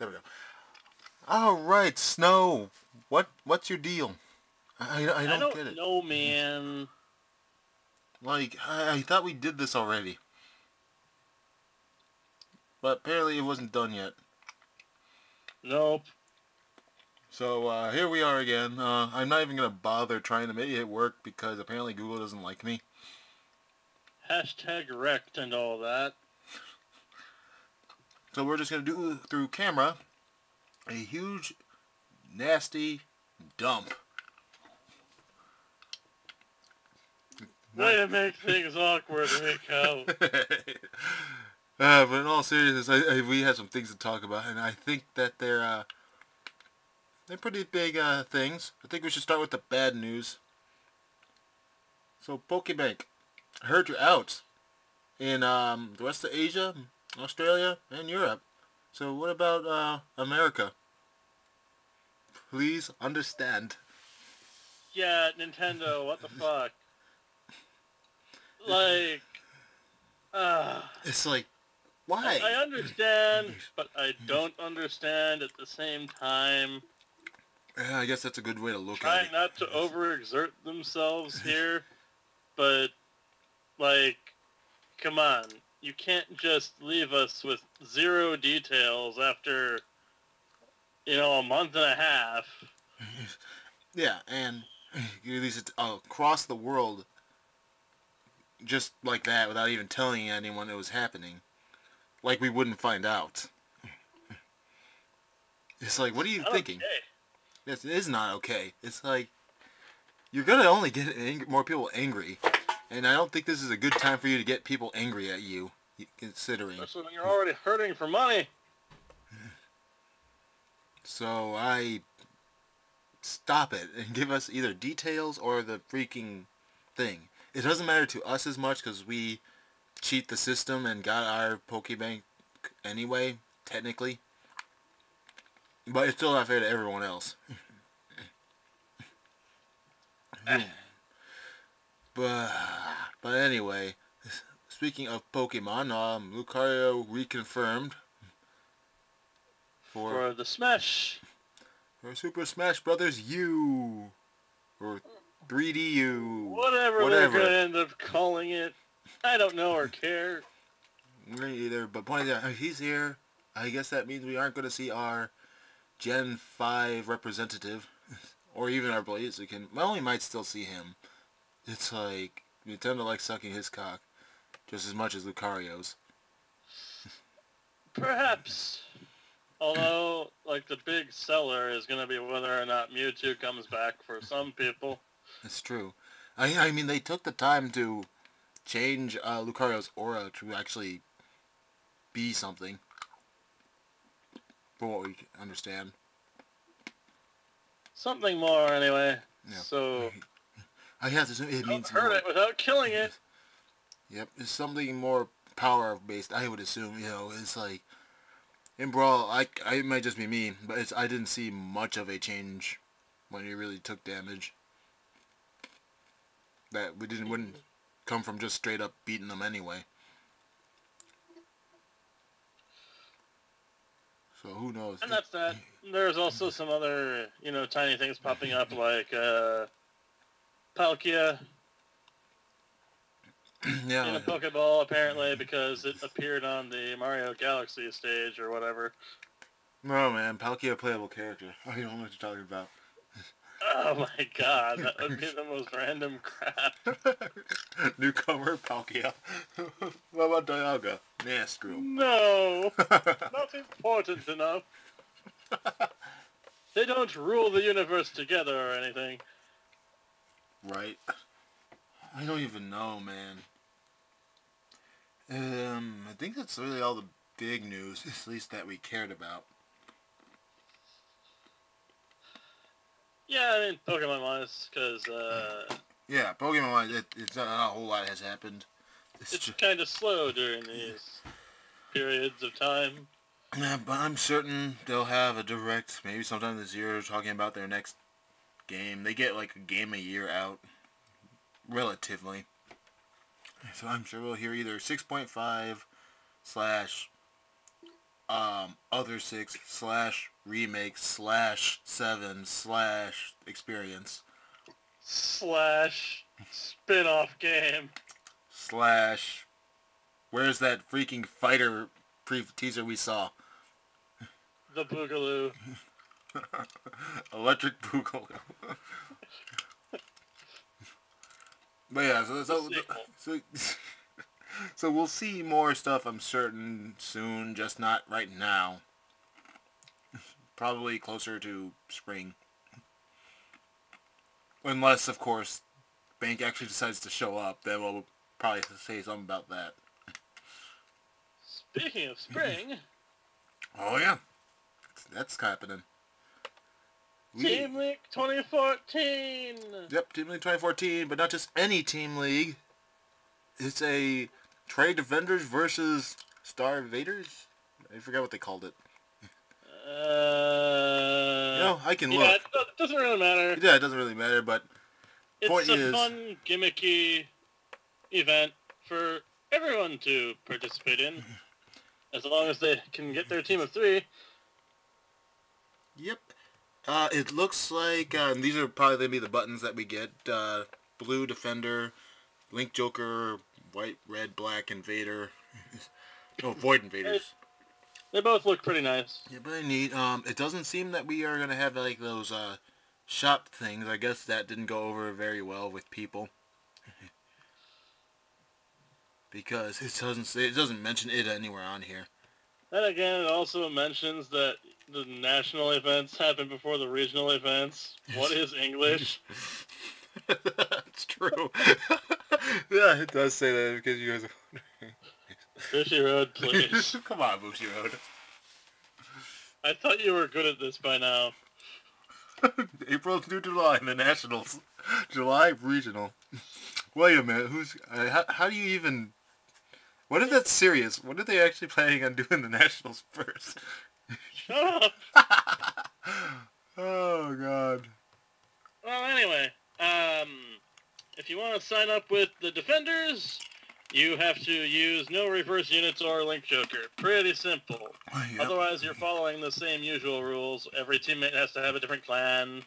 There we go. All right, Snow. What's your deal? I I don't get don't it. know, man. Like I thought we did this already, but apparently it wasn't done yet. Nope. So here we are again. I'm not even gonna bother trying to make it work because apparently Google doesn't like me. Hashtag wrecked and all that. So we're just gonna do through camera a huge, nasty dump. Way to make things awkward, Rico. But in all seriousness, we have some things to talk about, and I think that they're pretty big things. I think we should start with the bad news. So Pokebank, I heard you're out in the rest of Asia, Australia, and Europe. So what about America? Please understand. Yeah, Nintendo, what the fuck? Like, It's like, why? I understand, but I don't understand at the same time. Yeah, I guess that's a good way to look at Trying it. not to overexert themselves here, but, like, come on. You can't just leave us with zero details after, a month and a half. Yeah, and you release it across the world just like that without even telling anyone it was happening. Like we wouldn't find out. It's like, what are you Not thinking? okay. This is not okay. It's like, you're gonna only get more people angry. And I don't think this is a good time for you to get people angry at you, considering. Especially when you're already hurting for money. So stop it and give us either details or the freaking thing. It doesn't matter to us as much because we cheat the system and got our Pokebank anyway, technically. But it's still not fair to everyone else. but anyway, speaking of Pokemon, Lucario reconfirmed For the Smash. for Super Smash Brothers U or 3DU, Whatever they're going to end up calling it. I don't know or care. Me either, but point out, he's here. I guess that means we aren't going to see our Gen 5 representative, or even our Blaziken. Well, we might still see him. It's like, Nintendo likes sucking his cock just as much as Lucario's. Perhaps. Although, like, the big seller is going to be whether or not Mewtwo comes back for some people. It's true. I mean, they took the time to change Lucario's aura to actually be something, for what we understand. Something more, anyway. Yeah. So, I have to assume it means hurt more. it without killing it. Yep, it's something more power-based, I would assume. It's like, in Brawl, it might just be me, but I didn't see much of a change when he really took damage. That wouldn't come from just straight up beating them anyway. So who knows? And that's that. There's also some other, tiny things popping up, like, Palkia Yeah. in a Pokeball, apparently, because it appeared on the Mario Galaxy stage or whatever. No, man, Palkia a playable character. I don't know what you're talking about. Oh my god, that would be the most random crap. Newcomer Palkia. What about Dialga? Nastro. No, not important enough. They don't rule the universe together or anything. Right. I don't even know, man. I think that's really all the big news, at least that we cared about. Yeah, I mean, Pokemon-wise, because, Yeah, Pokemon-wise, it's not a whole lot has happened. It's kind of slow during these periods of time. Yeah, but I'm certain they'll have a direct, maybe sometime this year, talking about their next game. They get like a game a year out, relatively. So I'm sure we'll hear either 6.5 / Other Six slash remake slash 7 slash experience slash spin-off game slash where's that freaking fighter teaser we saw? the Boogaloo. Electric Boogaloo. But yeah, so so we'll see more stuff, I'm certain, soon, just not right now. Probably closer to spring. Unless, of course, Bank actually decides to show up, then we'll probably say something about that. Speaking of spring... Oh yeah, that's happening. Team League 2014! Yep, Team League 2014, but not just any Team League. It's a Trade Defenders versus Star Invaders? I forgot what they called it. I can look. Yeah, it doesn't really matter. Yeah, it doesn't really matter, but it's a fun, gimmicky event for everyone to participate in, as long as they can get their team of 3. Yep. It looks like these are probably going to be the buttons that we get. Blue Defender, Link Joker, White, Red, Black Invader. Void Invaders. They both look pretty nice. Yeah, pretty neat. It doesn't seem that we are going to have like those shop things. I guess that didn't go over very well with people. Because it doesn't mention it anywhere on here. Then again, it also mentions that the national events happen before the regional events. What is English? That's true. Yeah, it does say that because you guys are wondering. Bushy Road, please. Come on, Bushy Road. I thought you were good at this by now. April through July in the Nationals. July Regional. Wait a minute, how do you even... What if that's serious? What are they actually planning on doing the Nationals first? Shut up! Oh, God. Well, anyway, if you want to sign up with the Defenders, you have to use no reverse units or Link Joker. Pretty simple. Yep. Otherwise, you're following the same usual rules. Every teammate has to have a different clan.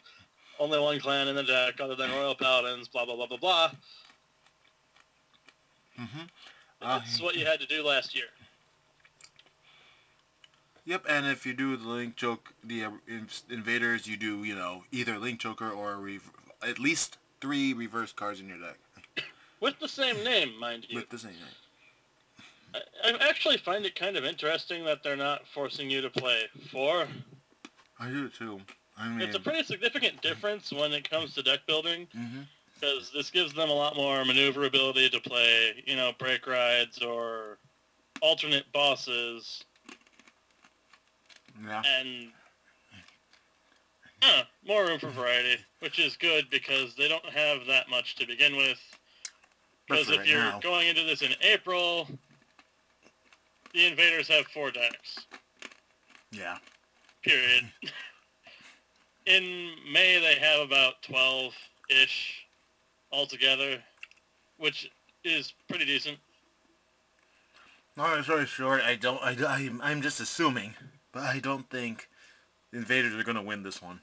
Only one clan in the deck other than Royal Paladins, blah, blah, blah, blah, blah. Mm-hmm. That's what you had to do last year. Yep, and if you do the Link Joker, the Invaders, you do, either Link Joker or at least 3 reverse cards in your deck. With the same name, mind you. With the same name. I actually find it kind of interesting that they're not forcing you to play 4. I do too. It's a pretty significant difference when it comes to deck building. Mm-hmm. Because this gives them a lot more maneuverability to play, break rides or alternate bosses. Yeah. And more room for variety, which is good because they don't have that much to begin with. Because if you're going into this in April, the Invaders have 4 decks. Yeah. Period. In May, they have about 12-ish altogether, which is pretty decent. Long story short, I'm just assuming, but I don't think the Invaders are going to win this one.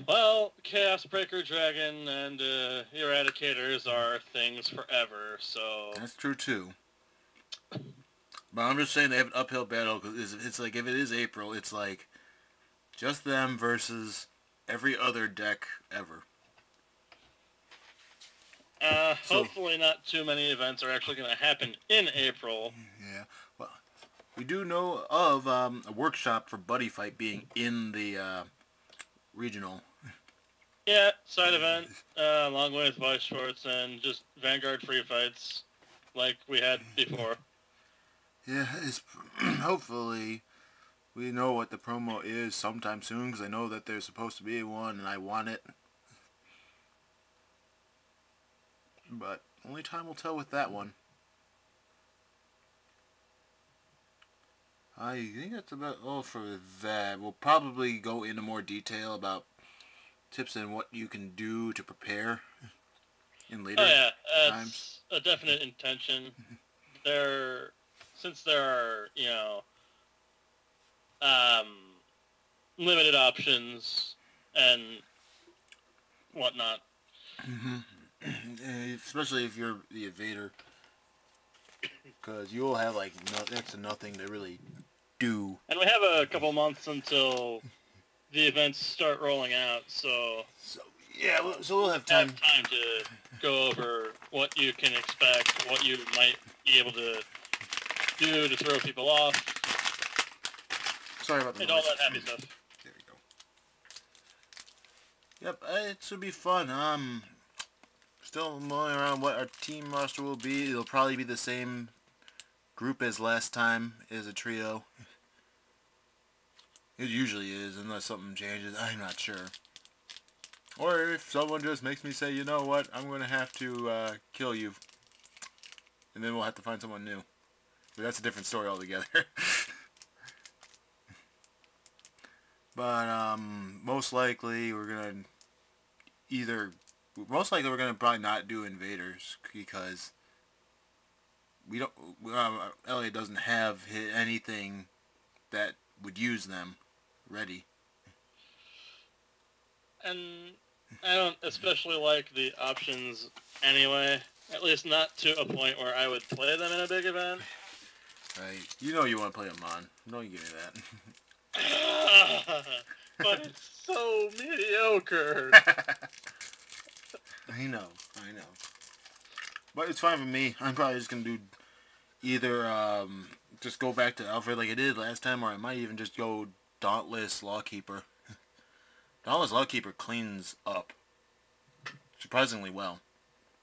Well, Chaos Breaker Dragon and Eradicators are things forever, so... That's true, too. But I'm just saying they have an uphill battle, because it's like, if it is April, it's like, just them versus every other deck ever. Hopefully not too many events are actually going to happen in April. Yeah. Well, we do know of a workshop for Buddyfight being in the regional. Yeah, side event, along with Vice Shorts and just Vanguard free fights like we had before. Yeah, hopefully we know what the promo is sometime soon, because I know that there's supposed to be one and I want it. But only time will tell with that one. I think that's about all for that. We'll probably go into more detail about tips and what you can do to prepare in later times. That's a definite intention. They're since there are, um, limited options and whatnot. Mm-hmm. Especially if you're the evader, because you'll have like next to nothing to really do. And we have a couple months until the events start rolling out, so So yeah, so we'll have have time. time to go over what you can expect, what you might be able to do to throw people off, Sorry about the and noise. all that happy stuff. There we go. Yep, it should be fun. Still mulling around what our team roster will be. It'll probably be the same group as last time, as a trio. It usually is, unless something changes. I'm not sure. Or if someone just makes me say, you know what, I'm going to have to kill you. And then we'll have to find someone new. But that's a different story altogether. But most likely we're going to we're going to probably not do invaders, because we don't, Elliot doesn't have anything that would use them ready. And I don't especially like the options anyway, at least not to a point where I would play them in a big event. Right. You know you want to play them on. Don't you give me But it's so mediocre. that. I know. But it's fine with me. I'm probably just going to do either just go back to Alfred like I did last time, or I might even just go Dauntless Lawkeeper. Dauntless Lawkeeper cleans up surprisingly well.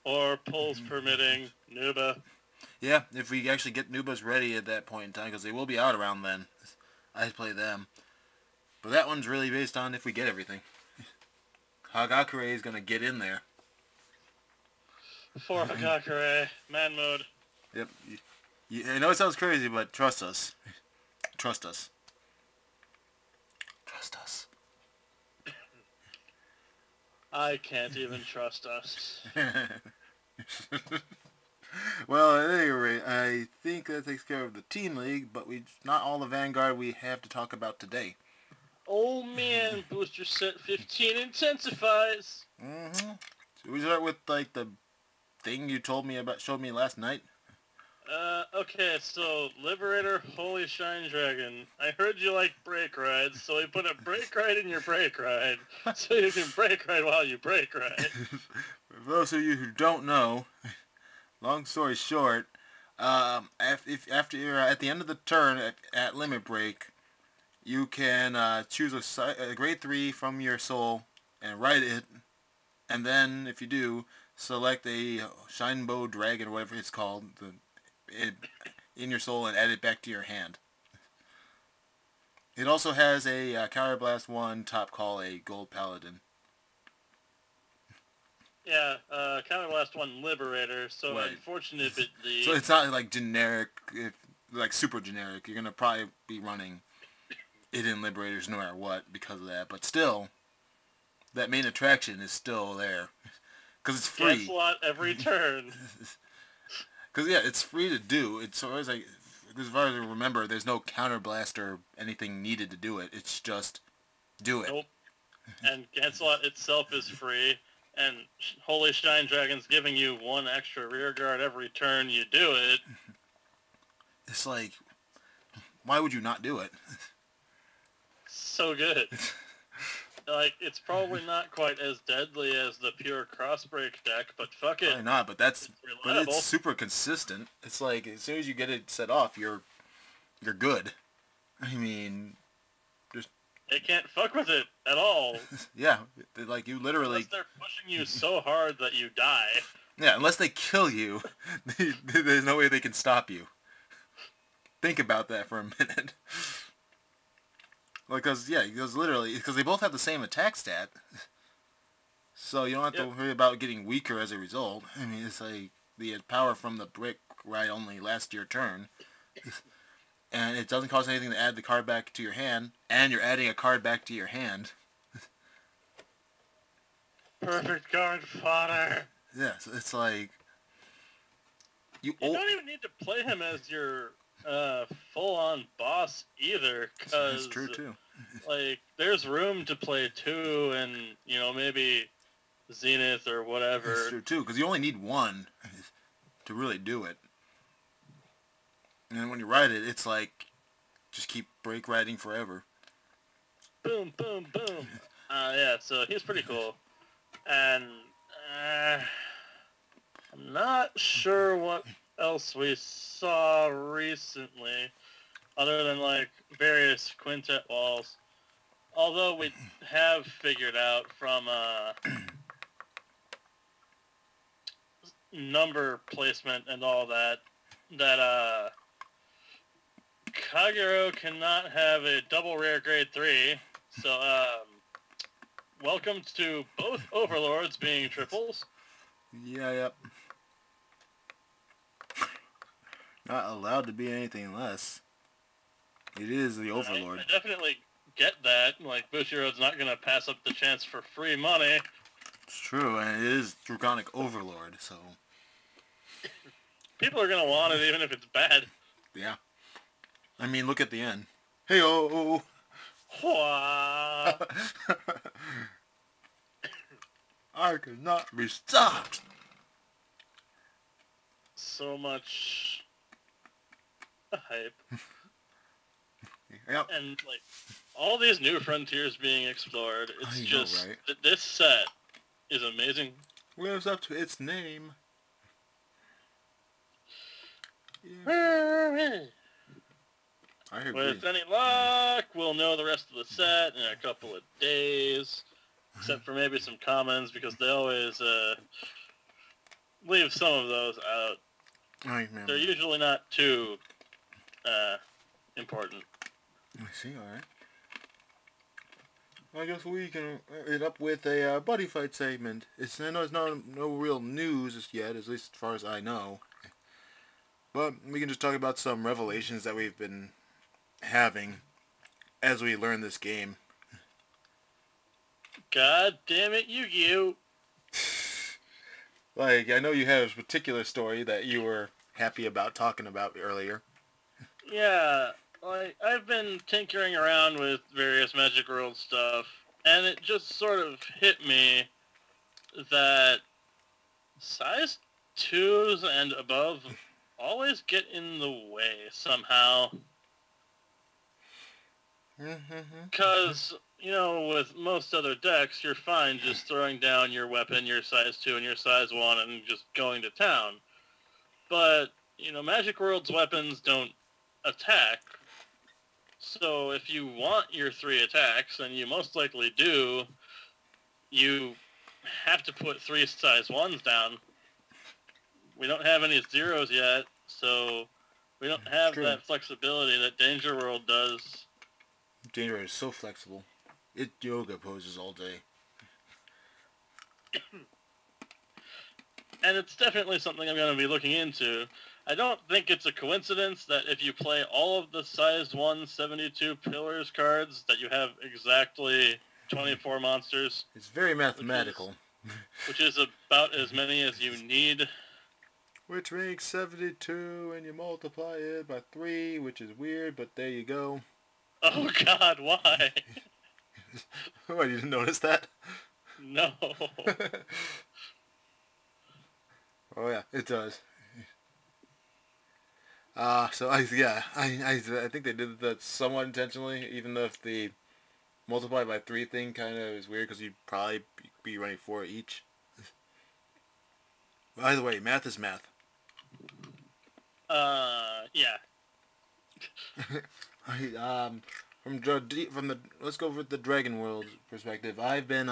Or pulls permitting, Nuba. Yeah, if we actually get Nubas ready at that point in time, because they will be out around then. I play them. But that one's really based on if we get everything. Hagakure is going to get in there. For Hagakure, man mode. Yep. I know it sounds crazy, but trust us. Trust us. Trust us. I can't even trust us. Well, at any rate, I think that takes care of the Teen League, but not all the Vanguard we have to talk about today. Oh man, booster set 15 intensifies. Mm-hmm. Should we start with like the thing you showed me last night? Okay, so Liberator, Holy Shine Dragon. I heard you like brake rides, so we put a brake ride in your brake ride, so you can brake ride while you brake ride. For those of you who don't know, long story short, after you're at the end of the turn at Limit Break, you can choose a grade 3 from your soul and write it, and then if you do, select a Shinebo Dragon or whatever it's called in your soul and add it back to your hand. It also has a Counterblast 1 top call, a Gold Paladin. Yeah, Counterblast 1 Liberator, so Right. unfortunate, but So it's not like generic, like super generic. You're going to probably be running it in Liberators no matter what because of that. But still, that main attraction is still there. Because it's free. Gets a lot every turn. Because, yeah, it's free to do. It's always like, as far as I remember, there's no counterblast or anything needed to do it. It's just do it. Nope. And Gancelot itself is free, and Holy Shine Dragon's giving you 1 extra rear guard every turn you do it. It's like, why would you not do it? So good. Like, it's probably not quite as deadly as the pure crossbreak deck, but fuck it. Probably not, but reliable. it's super consistent. It's like, as soon as you get it set off, you're good. I mean, It can't fuck with it at all. Yeah, like you literally... Unless they're pushing you so hard that you die. Yeah, unless they kill you, there's no way they can stop you. Think about that for a minute. Because they both have the same attack stat. So you don't have to worry about getting weaker as a result. I mean, it's like the power from the brick ride only lasts your turn. And it doesn't cost anything to add the card back to your hand, and you're adding a card back to your hand. Perfect card fodder. Yeah, so it's like... You don't even need to play him as your full-on boss either, That's true because too. like there's room to play 2 and maybe Zenith or That's whatever. true too, because you only need one to really do it. And then when you ride it, it's like just keep brake riding forever. Boom, boom, boom. Yeah, so he's pretty cool. And uh, I'm not sure what else we saw recently, other than like various quintet walls. Although we have figured out from number placement and all that Kagero cannot have a double rare grade 3. So welcome to both overlords being triples. Yeah, yep. Not allowed to be anything less. It is the Overlord. I definitely get that. Like, Bushiroad's not going to pass up the chance for free money. It's true, and it is Draconic Overlord, so... People are going to want it even if it's bad. Yeah. I mean, look at the end. Hey-oh! I cannot be stopped! So much hype. Yep. And, like, all these new frontiers being explored, it's just... right? This set is amazing. Lives up to its name. Yeah. I agree. With any luck, we'll know the rest of the set in a couple of days. Except for maybe some commons, because they always leave some of those out. They're usually not too important. I see, alright. I guess we can end up with a Buddyfight segment. I know it's no real news just yet, at least as far as I know. But we can just talk about some revelations that we've been having as we learn this game. God damn it, Yu-Gi-Oh! Like, I know you had a particular story that you were happy about talking about earlier. Yeah, like, I've been tinkering around with various Magic World stuff, and it just sort of hit me that size 2s and above always get in the way somehow. Because, with most other decks, you're fine just throwing down your weapon, your size 2 and your size 1, and just going to town. But, Magic World's weapons don't attack. So if you want your 3 attacks, and you most likely do, you have to put 3 size 1s down. We don't have any 0s yet, so we don't have that flexibility that Danger World does. Danger World is so flexible. It yoga poses all day. And it's definitely something I'm going to be looking into. I don't think it's a coincidence that if you play all of the size 1 72 Pillars cards, that you have exactly 24 monsters. It's very mathematical. Which is about as many as you need. Which makes 72, and you multiply it by 3, which is weird, but there you go. Oh God, why? What, you didn't notice that? No. Oh yeah, it does. So I think they did that somewhat intentionally, even though if the multiply by 3 thing kind of is weird, because you'd probably be running 4 each. By the way, math is math. Yeah. Let's go with the Dragon World perspective. I've been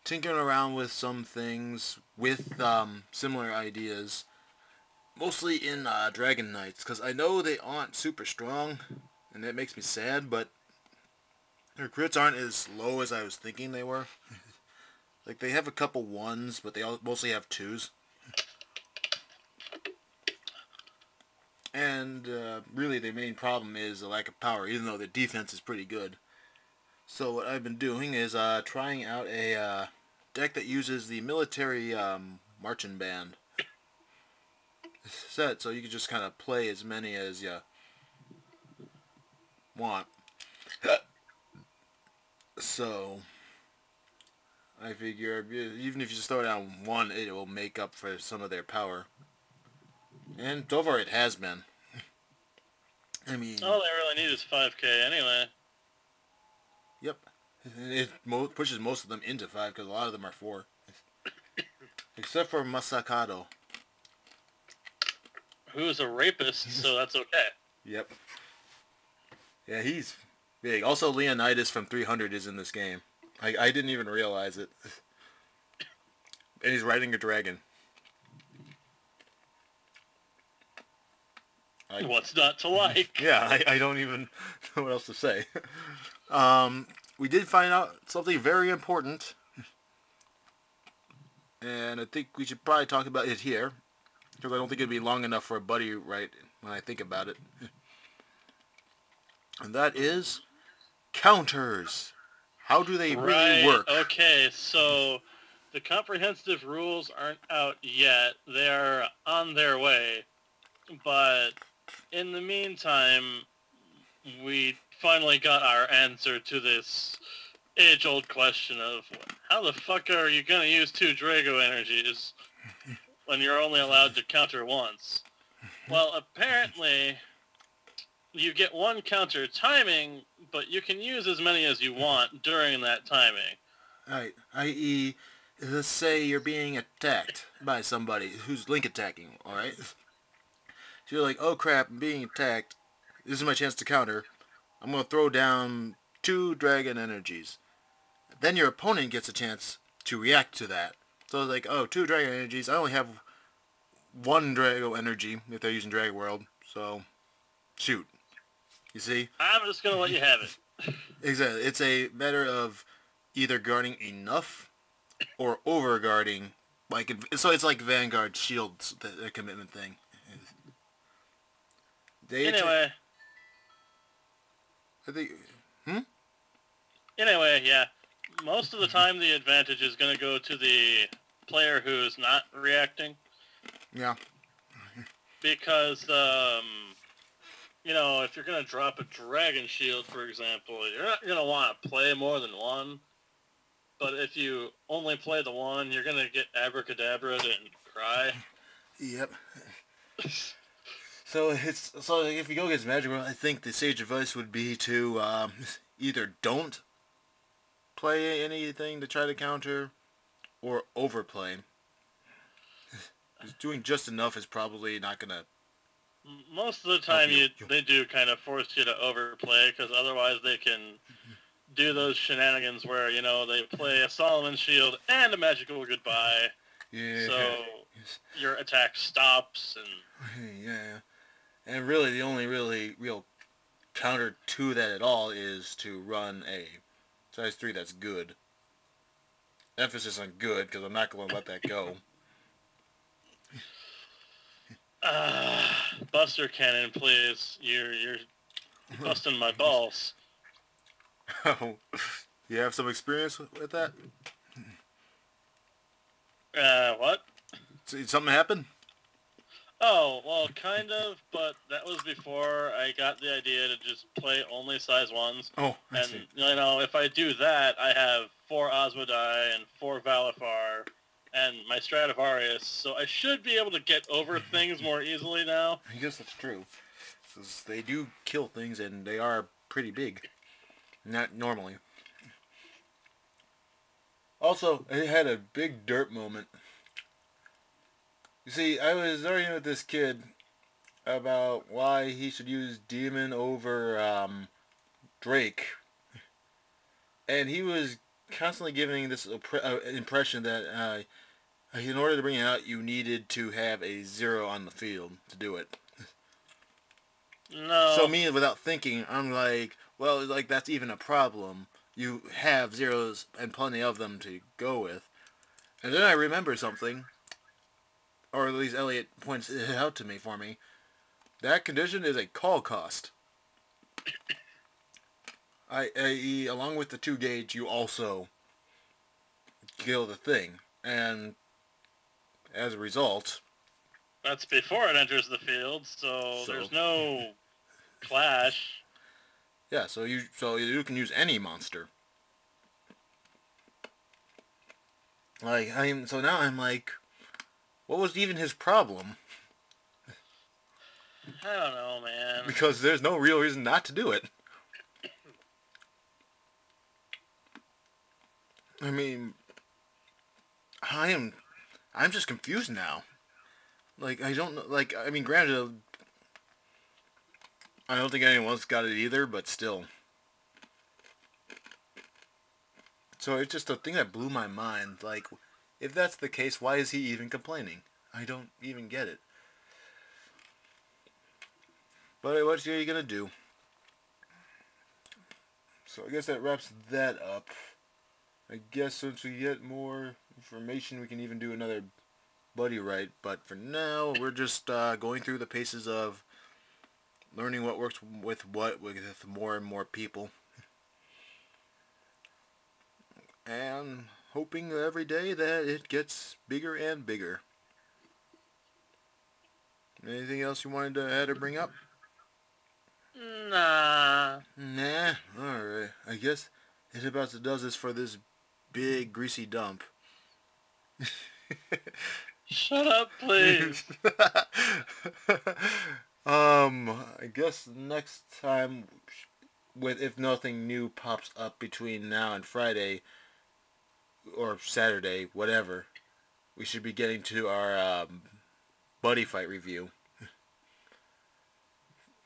tinkering around with some things with similar ideas, mostly in Dragon Knights, because I know they aren't super strong, and that makes me sad, but their crits aren't as low as I was thinking they were. Like, they have a couple 1s, but they mostly have 2s. And really the main problem is the lack of power, even though the defense is pretty good. So what I've been doing is trying out a deck that uses the military marching band. set, so you can just kind of play as many as you want. So I figure even if you just throw down one, it will make up for some of their power. And so far it has been. I mean, all they really need is 5k anyway. yep. It pushes most of them into 5 because a lot of them are 4. Except for Masakado. Who's a rapist, so that's okay. Yep. Yeah, he's big. Also, Leonidas from 300 is in this game. I didn't even realize it. And he's riding a dragon. What's not to like? Yeah, I don't even know what else to say. We did find out something very important. And I think we should probably talk about it here. Because I don't think it'd be long enough for a Buddyfight when I think about it. And that is counters. How do they really work? Okay, so the comprehensive rules aren't out yet. They're on their way. But in the meantime, we finally got our answer to this age-old question of how the fuck are you going to use 2 Drago energies when you're only allowed to counter once? Well, apparently you get 1 counter timing, but you can use as many as you want during that timing. Right, i.e., let's say you're being attacked by somebody who's link attacking, alright? So you're like, oh crap, I'm being attacked. This is my chance to counter. I'm going to throw down 2 dragon energies. Then your opponent gets a chance to react to that. So it's like, oh, 2 dragon energies. I only have 1 Drago energy if they're using Dragon World. So, shoot. You see? I'm just going to let you have it. Exactly. It's a matter of either guarding enough or over guarding. So it's like Vanguard shields, the commitment thing. Anyway. I think... Anyway, yeah. Most of the time the advantage is going to go to the player who's not reacting. Yeah. Because, you know, if you're going to drop a Dragon Shield, for example, you're not going to want to play more than 1. But if you only play the 1, you're going to get abracadabra'd and cry. Yep. So if you go against Magic World, I think the sage advice would be to either don't play anything to try to counter, or overplay. Doing just enough is probably not gonna. Most of the time, they do kind of force you to overplay, because otherwise they can do those shenanigans where, you know, they play a Solomon Shield and a Magical Goodbye. Yeah. So your attack stops and. Yeah. And really, the only real counter to that at all is to run a size 3 that's good. Emphasis on good, because I'm not going to let that go. Buster Cannon, please. You're busting my balls. Oh, you have some experience with that? What? Something happened? Oh, well, kind of, but that was before I got the idea to just play only size 1s. Oh, I see. And, you know, if I do that, I have 4 Osmodai and 4 Valifar and my Stradivarius, so I should be able to get over things more easily now. I guess that's true. 'Cause they do kill things, and they are pretty big. Not normally. Also, I had a big derp moment. You see, I was arguing with this kid about why he should use Demon over Drake. And he was constantly giving this impression that in order to bring it out, you needed to have a 0 on the field to do it. No. So me, without thinking, I'm like, well, like that's even a problem. You have 0s and plenty of them to go with. And then I remember something, or at least Elliot points it out to me for me. That condition is a call cost. I.e., along with the 2 gauge, you also kill the thing. And as a result, That's before it enters the field, so there's no clash. Yeah, so you can use any monster. Like so now I'm like, what was even his problem? I don't know, man. Because there's no real reason not to do it. I mean, I'm just confused now. Like, I don't know. Like, I mean, granted, I don't think anyone's got it either, but still. So it's just a thing that blew my mind. Like, if that's the case, why is he even complaining? I don't even get it. But what are you gonna do? So I guess that wraps that up. I guess since we get more information, we can even do another Buddyfight. But for now, we're just going through the paces of learning what works with more and more people. And hoping every day that it gets bigger and bigger. Anything else you wanted to add or bring up? Nah. Nah. Alright. I guess it about does this for this big greasy dump. Shut up, please. I guess next time, if nothing new pops up between now and Friday, or Saturday, whatever, we should be getting to our Buddyfight review.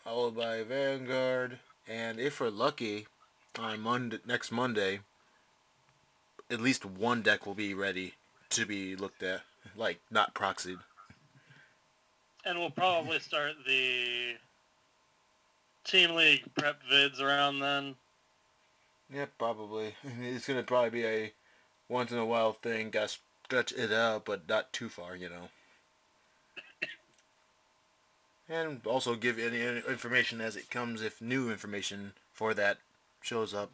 Followed by Vanguard, and if we're lucky, on next Monday, at least one deck will be ready to be looked at, like, not proxied. And we'll probably start the Team League prep vids around then. Yeah, probably. It's going to probably be a once in a while thing, gotta stretch it out, but not too far, you know. And also give any information as it comes if new information for that shows up.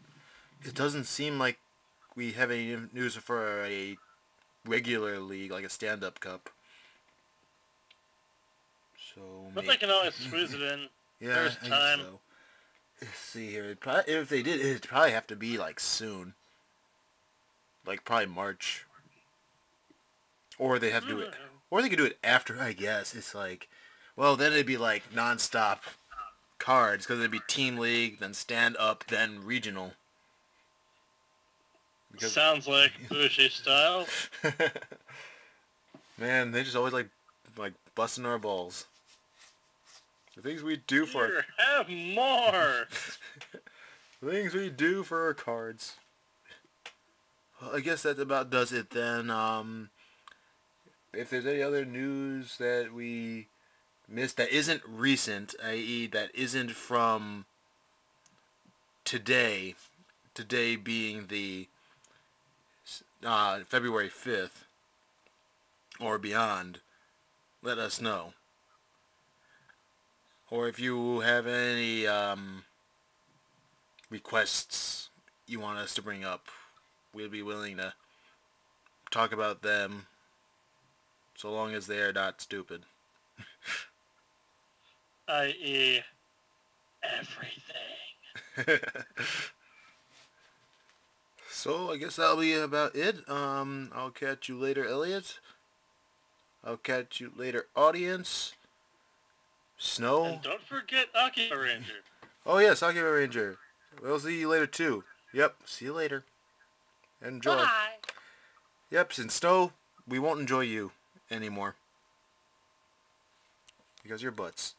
It doesn't seem like we have any news for a regular league, like a stand-up cup. So But they can always squeeze it in. Yeah, There's I time. guess so. Let's see here. If they did, it'd probably have to be like soon. Like probably March. Or they have to do it. Or they could do it after, I guess. It's like, well, then it'd be like non-stop cards, because it'd be Team League, then stand-up, then regional. Because sounds like Bushi style. Man, they just always like busting our balls. The things we do for Here, have more. The things we do for our cards. Well, I guess that about does it then. If there's any other news that we missed that isn't recent, i.e. that isn't from today being the February 5th or beyond, let us know. Or if you have any requests you want us to bring up, we'll be willing to talk about them, so long as they are not stupid. I.e. everything. So I guess that'll be about it. I'll catch you later, Elliot. I'll catch you later, audience. Snow. And don't forget Akiba Ranger. Oh yes, Akiba Ranger. We'll see you later too. Yep, see you later. Enjoy. Bye. Yep, since Snow, we won't enjoy you anymore. Because you're butts.